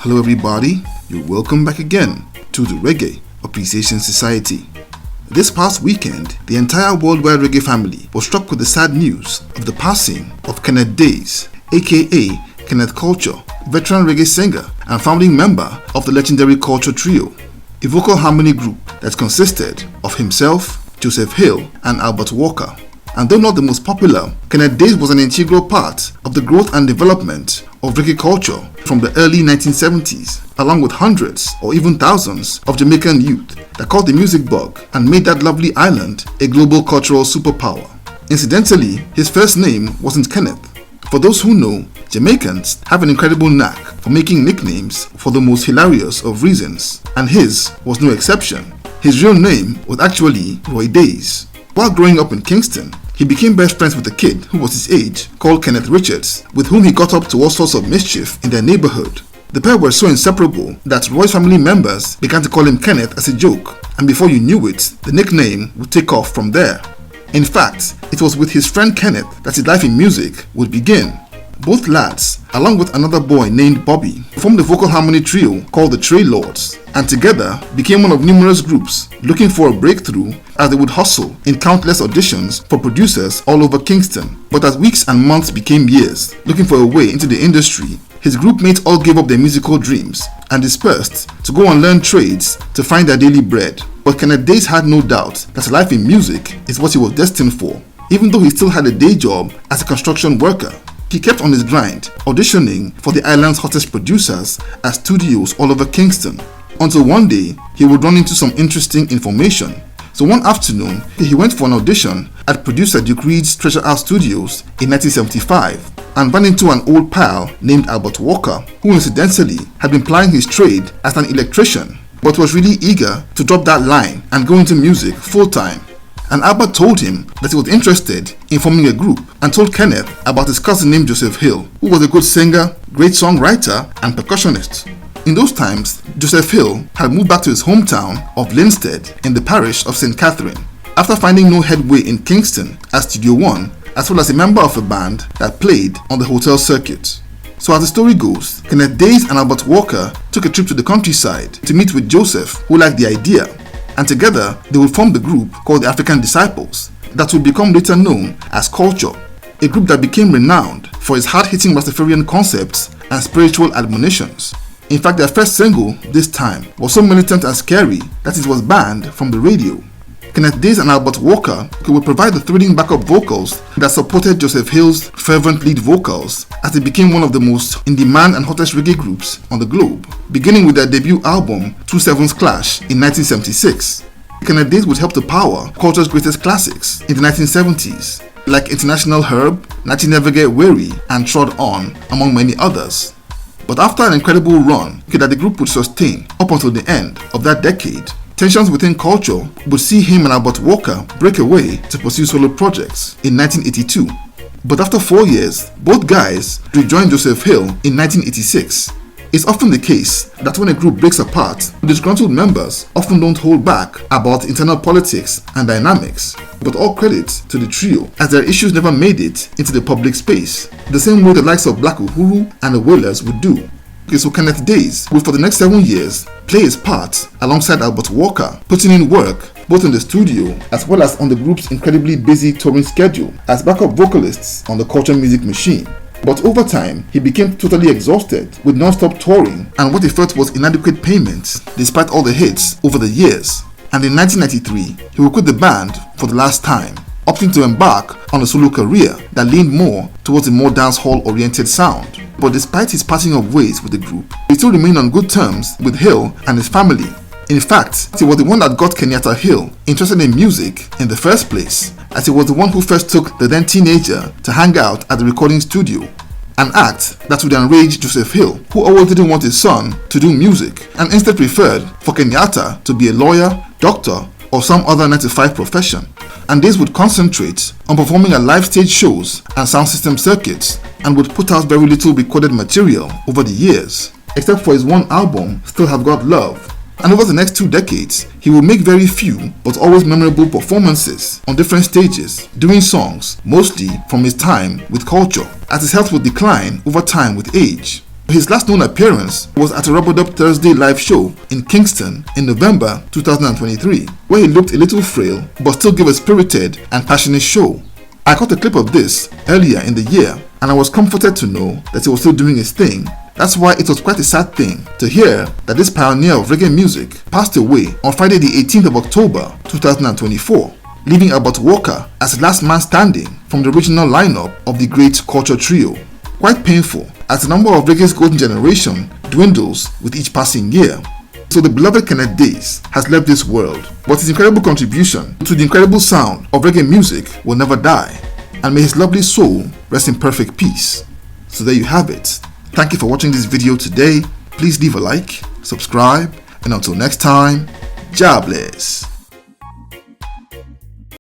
Hello everybody, you're welcome back again to the Reggae Appreciation Society. This past weekend, the entire worldwide reggae family was struck with the sad news of the passing of Kenneth Days, aka Kenneth Culture, veteran reggae singer and founding member of the legendary Culture Trio, a vocal harmony group that consisted of himself, Joseph Hill and Albert Walker. And though not the most popular, Kenneth Days was an integral part of the growth and development of reggae culture from the early 1970s, along with hundreds or even thousands of Jamaican youth that caught the music bug and made that lovely island a global cultural superpower. Incidentally, his first name wasn't Kenneth. For those who know, Jamaicans have an incredible knack for making nicknames for the most hilarious of reasons, and his was no exception. His real name was actually Roy Days. While growing up in Kingston, he became best friends with a kid who was his age called Kenneth Richards, with whom he got up to all sorts of mischief in their neighborhood. The pair were so inseparable that Roy's family members began to call him Kenneth as a joke, and before you knew it, the nickname would take off from there. In fact, it was with his friend Kenneth that his life in music would begin. Both lads, along with another boy named Bobby, formed a vocal harmony trio called the Trey Lords, and together became one of numerous groups looking for a breakthrough as they would hustle in countless auditions for producers all over Kingston. But as weeks and months became years, looking for a way into the industry, his group mates all gave up their musical dreams and dispersed to go and learn trades to find their daily bread. But Kenneth Days had no doubt that life in music is what he was destined for, even though he still had a day job as a construction worker. He kept on his grind, auditioning for the island's hottest producers at studios all over Kingston, until one day he would run into some interesting information. So one afternoon, he went for an audition at producer Duke Reid's Treasure House Studios in 1975 and ran into an old pal named Albert Walker, who incidentally had been plying his trade as an electrician, but was really eager to drop that line and go into music full-time. And Albert told him that he was interested in forming a group and told Kenneth about his cousin named Joseph Hill, who was a good singer, great songwriter and percussionist. In those times, Joseph Hill had moved back to his hometown of Linstead in the parish of St. Catherine after finding no headway in Kingston at Studio One, as well as a member of a band that played on the hotel circuit. So as the story goes, Kenneth Days and Albert Walker took a trip to the countryside to meet with Joseph, who liked the idea, and together they would form the group called the African Disciples that would become later known as Culture, a group that became renowned for its hard-hitting Rastafarian concepts and spiritual admonitions. In fact, their first single, This Time, was so militant and scary that it was banned from the radio. Kenneth Days and Albert Walker would provide the thrilling backup vocals that supported Joseph Hill's fervent lead vocals as they became one of the most in-demand and hottest reggae groups on the globe, beginning with their debut album, Two Sevens Clash, in 1976. Kenneth Days would help to power Culture's greatest classics in the 1970s, like International Herb, 'Natty Never Get Weary, and Trod On, among many others. But after an incredible run that the group would sustain up until the end of that decade, tensions within Culture would see him and Albert Walker break away to pursue solo projects in 1982. But after 4 years, both guys rejoined Joseph Hill in 1986. It's often the case that when a group breaks apart, the disgruntled members often don't hold back about internal politics and dynamics. But all credit to the trio, as their issues never made it into the public space, the same way the likes of Black Uhuru and the Wailers would do. So Kenneth Days would for the next 7 years play his part alongside Albert Walker, putting in work both in the studio as well as on the group's incredibly busy touring schedule as backup vocalists on the Culture Music Machine. But over time, he became totally exhausted with non-stop touring and what he felt was inadequate payments despite all the hits over the years. And in 1993, he would quit the band for the last time, opting to embark on a solo career that leaned more towards a more dancehall-oriented sound. But despite his parting of ways with the group, he still remained on good terms with Hill and his family. In fact, he was the one that got Kenyatta Hill interested in music in the first place, as he was the one who first took the then teenager to hang out at the recording studio, an act that would enrage Joseph Hill, who always didn't want his son to do music and instead preferred for Kenyatta to be a lawyer, doctor, or some other 9-to-5 profession. And Days would concentrate on performing at live stage shows and sound system circuits and would put out very little recorded material over the years, except for his one album, Still Have Got Love. And over the next 2 decades, he would make very few but always memorable performances on different stages, doing songs mostly from his time with Culture, as his health would decline over time with age. His last known appearance was at a Rub-a-Dub Thursday live show in Kingston in November 2023, where he looked a little frail but still gave a spirited and passionate show. I caught a clip of this earlier in the year, and I was comforted to know that he was still doing his thing. That's why it was quite a sad thing to hear that this pioneer of reggae music passed away on Friday the 18th of October 2024, leaving Albert Walker as the last man standing from the original lineup of the great culture trio. Quite painful, as the number of reggae's golden generation dwindles with each passing year. So the beloved Kenneth Days has left this world, but his incredible contribution to the incredible sound of reggae music will never die, and may his lovely soul rest in perfect peace. So there you have it. Thank you for watching this video today. Please leave a like, subscribe, and until next time, God bless.